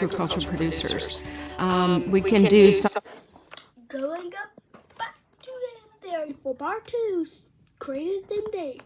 agricultural producers. We can do some. Going up back to them there for part 2. Created them day.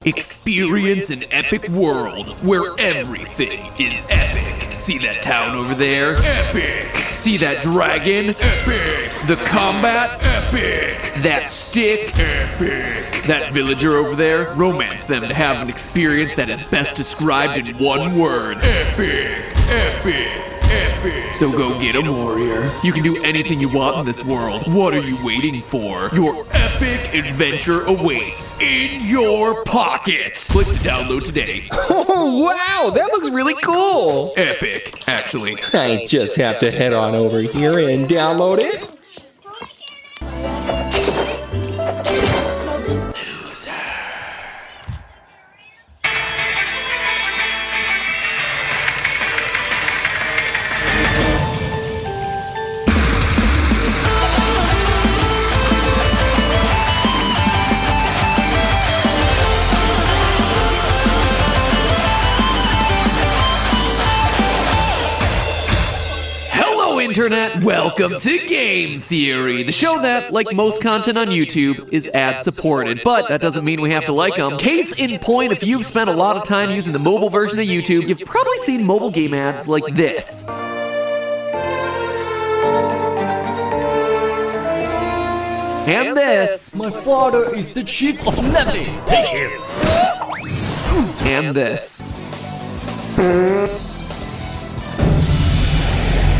Experience an epic world where everything is epic. See that town over there? Epic. See that dragon? Epic. The combat? Epic. That stick? Epic. That villager over there? Romance them to have an experience that is best described in one word. Epic. Epic. Epic. So go get 'em, warrior. You can do anything you want in this world. What are you waiting for? Your epic adventure awaits in your pocket. Click to download today. Oh, wow, that looks really cool. Epic, actually. I just have to head on over here and download it. Internet, welcome to Game Theory, the show that, like most content on YouTube, is ad-supported, but that doesn't mean we have to like them. Case in point, if you've spent a lot of time using the mobile version of YouTube, you've probably seen mobile game ads like this. And this. My father is the chief of Navy. Take him. And this.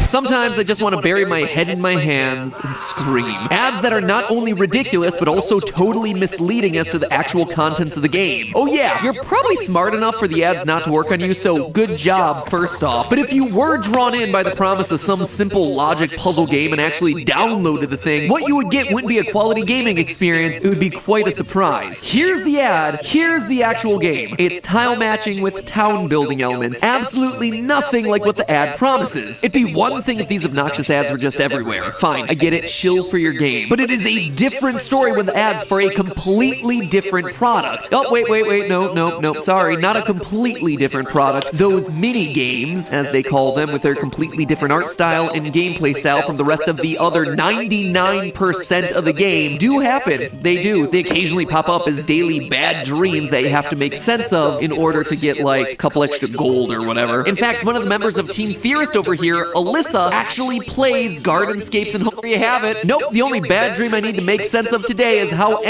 Sometimes I just want to bury my head in my hands and scream. Ads that are not only ridiculous, but also totally misleading as to the actual contents of the game. Oh yeah, you're probably smart enough for the ads not to work on you, so good job, first off. But if you were drawn in by the promise of some simple logic puzzle game and actually downloaded the thing, what you would get wouldn't be a quality gaming experience, it would be quite a surprise. Here's the ad, here's the actual game. It's tile matching with town building elements. Absolutely nothing like what the ad promises. It'd be one thing if these obnoxious ads were just everywhere. Fine, I get it, chill for your game. But it is a different story when the ads for a completely different product. Oh, wait, no, sorry, not a completely different product. Those mini games, as they call them, with their completely different art style and gameplay style from the rest of the other 99% of the game, do happen. They do. They occasionally pop up as daily bad dreams that you have to make sense of in order to get, like, a couple extra gold or whatever. In fact, one of the members of Team Theorist over here, Alyssa, actually plays Gardenscapes, and there you have it. Nope, the only bad dream I need to make sense of today is how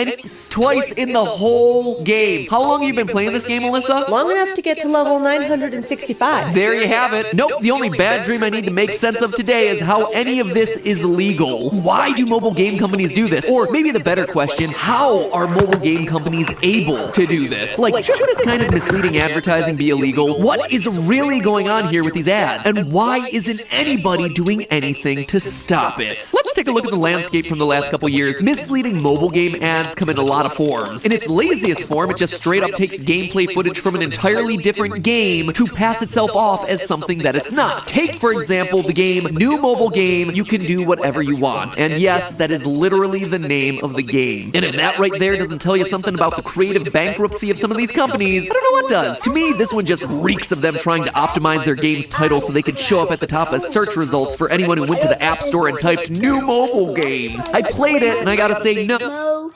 twice in the whole game. How long have you been playing this game, Alyssa? Long enough to get to level 965. There you have it. Nope, the only bad dream I need to make sense of today is how any of this is legal. Why do mobile game companies do this? Or maybe the better question, how are mobile game companies able to do this? Like, shouldn't this kind of misleading advertising be illegal? What is really going on here with these ads? And why isn't anybody doing anything to stop it? Let's take a look at the landscape from the last couple years. Misleading mobile game ads come in a lot of forms. In its laziest form, it just straight up takes gameplay footage from an entirely different game to pass itself off as something that it's not. Take, for example, the game New Mobile Game, You Can Do Whatever You Want. And yes, that is literally the name of the game. And if that right there doesn't tell you something about the creative bankruptcy of some of these companies, I don't know what does. To me, this one just reeks of them trying to optimize their game's title so they could show up at the top as search results for anyone who went to the App Store and typed New Mobile Games. I played it, and I gotta say, no.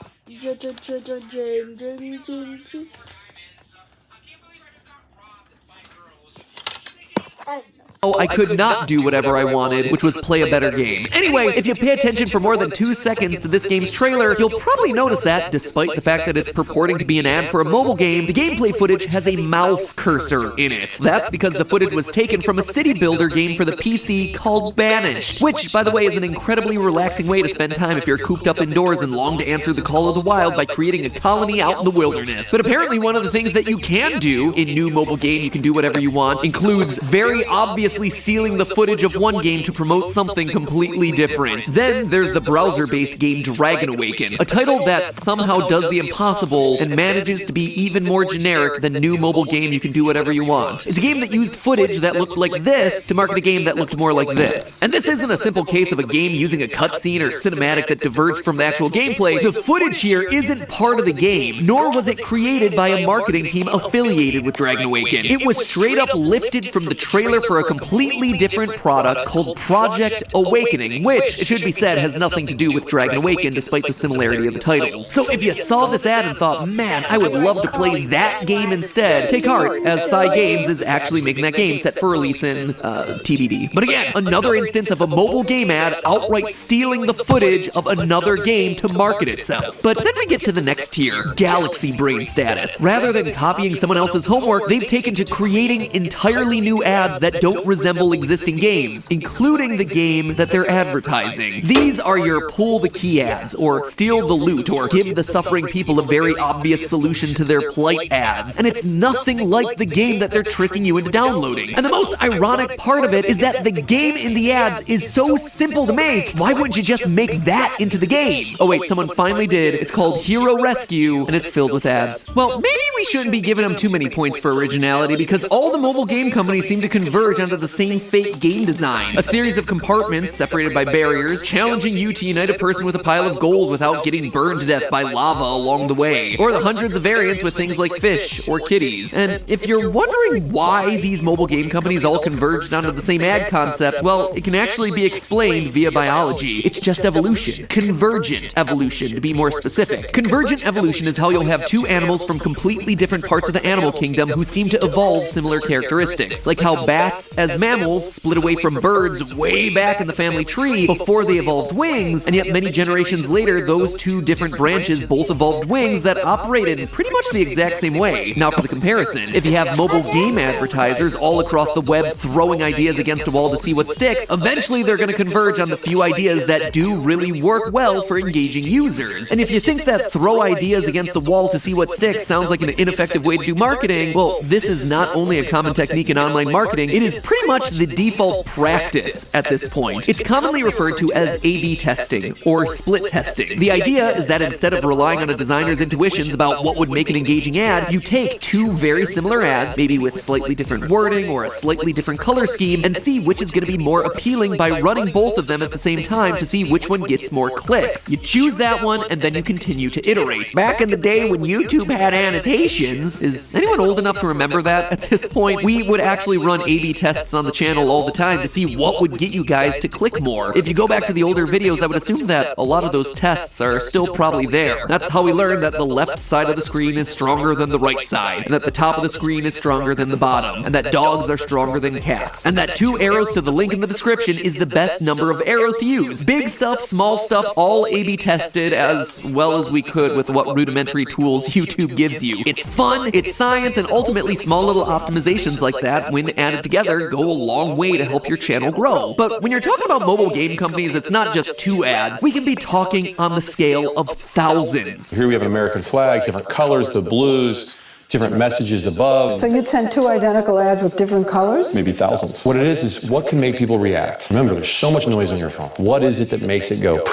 Oh, I could not do whatever I wanted, which was play a better game. Anyway, if you pay attention for more than 2 seconds to this game's trailer, you'll probably notice that, despite the fact that it's purporting to be an ad for a mobile game, the gameplay footage has a mouse cursor in it. That's because the footage was taken from a city builder game for the PC called Banished, which, by the way, is an incredibly relaxing way to spend time if you're cooped up indoors and long to answer the call of the wild by creating a colony out in the wilderness. But apparently one of the things that you can do in New Mobile Game You Can Do Whatever You Want includes very obvious obviously stealing the footage of one game to promote something completely different. Then there's the browser-based game Dragon Awaken, a title that somehow does the impossible and manages to be even more generic than new mobile game you can do whatever you want. It's a game that used footage that looked like this to market a game that looked more like this. And this isn't a simple case of a game using a cutscene or cinematic that diverged from the actual gameplay. The footage here isn't part of the game, nor was it created by a marketing team affiliated with Dragon Awaken. It was straight up lifted from the trailer for a completely different product called Project Awakening, which, it should be said, has nothing to do with Dragon Awaken despite the similarity of the titles. So if you saw this ad and thought, man, I would love to play that game instead, take heart, as Psy Games is actually making that game set for release in TBD. But again, another instance of a mobile game ad outright stealing the footage of another game to market itself. But then we get to the next tier, Galaxy Brain status. Rather than copying someone else's homework, they've taken to creating entirely new ads that don't resemble existing games, including the game that they're advertising. These are your pull the key ads, or steal the loot, or give the suffering people a very obvious solution to their plight ads. And it's nothing like the game that they're tricking you into downloading. And the most ironic part of it is that the game in the ads is so simple to make. Why wouldn't you just make that into the game? Oh wait, someone finally did. It's called Hero Rescue, and it's filled with ads. Well, maybe we shouldn't be giving them too many points for originality, because all the mobile game companies seem to converge onto the same fake game design. A series of compartments separated by barriers, challenging you to unite a person with a pile of gold without getting burned to death by lava along the way. Or the hundreds of variants with things like fish or kitties. And if you're wondering why these mobile game companies all converged onto the same ad concept, well, it can actually be explained via biology. It's just evolution. Convergent evolution, to be more specific. Convergent evolution is how you'll have two animals from completely different parts of the animal kingdom who seem to evolve similar characteristics. Like how bats, as mammals, split away from birds way back in the family tree before they evolved wings, and yet many generations later, those two different branches both evolved wings that operated in pretty much the exact same way. Now for the comparison, if you have mobile game advertisers all across the web throwing ideas against a wall to see what sticks, eventually they're going to converge on the few ideas that do really work well for engaging users. And if you think that throw ideas against the wall to see what sticks sounds like an ineffective way to do marketing, well, this is not only a common technique in online marketing, it is pretty much the default practice at this point. It's commonly referred to as A/B testing or split testing. The idea is that instead of relying on a designer's intuitions about what would make an engaging ad, you take two very similar ads, maybe with slightly different wording or a slightly different color scheme, and see which is going to be more appealing by running both of them at the same time to see which one gets more clicks. You choose that one, and then you continue to iterate. Back in the day when YouTube had annotations, is anyone old enough to remember that at this point? We would actually run A/B tests on the channel all the time to see what would get you guys to click more. If you go back to the older videos, I would assume that a lot of those tests are still probably there. That's how we learned that the left side of the screen is stronger than the right side, and that the top of the screen is stronger than the bottom, and that dogs are stronger than cats, and that 2 arrows to the link in the description is the best number of arrows to use. Big stuff, small stuff, all A/B tested as well as we could with what rudimentary tools YouTube gives you. It's fun, it's science, and ultimately small little optimizations like that, when added together, go a long way to help your channel grow. But when you're talking about mobile game companies, it's not just 2 ads. We can be talking on the scale of thousands. Here we have an American flag, different colors, the blues, different messages above. So you'd send 2 identical ads with different colors? Maybe thousands. What it is what can make people react? Remember, there's so much noise on your phone. What is it that makes it go?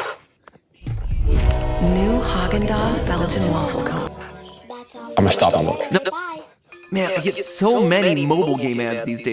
New Haagen-Dazs Belgian waffle cone. I'm gonna stop and look. Man, I get so many mobile game ads these days.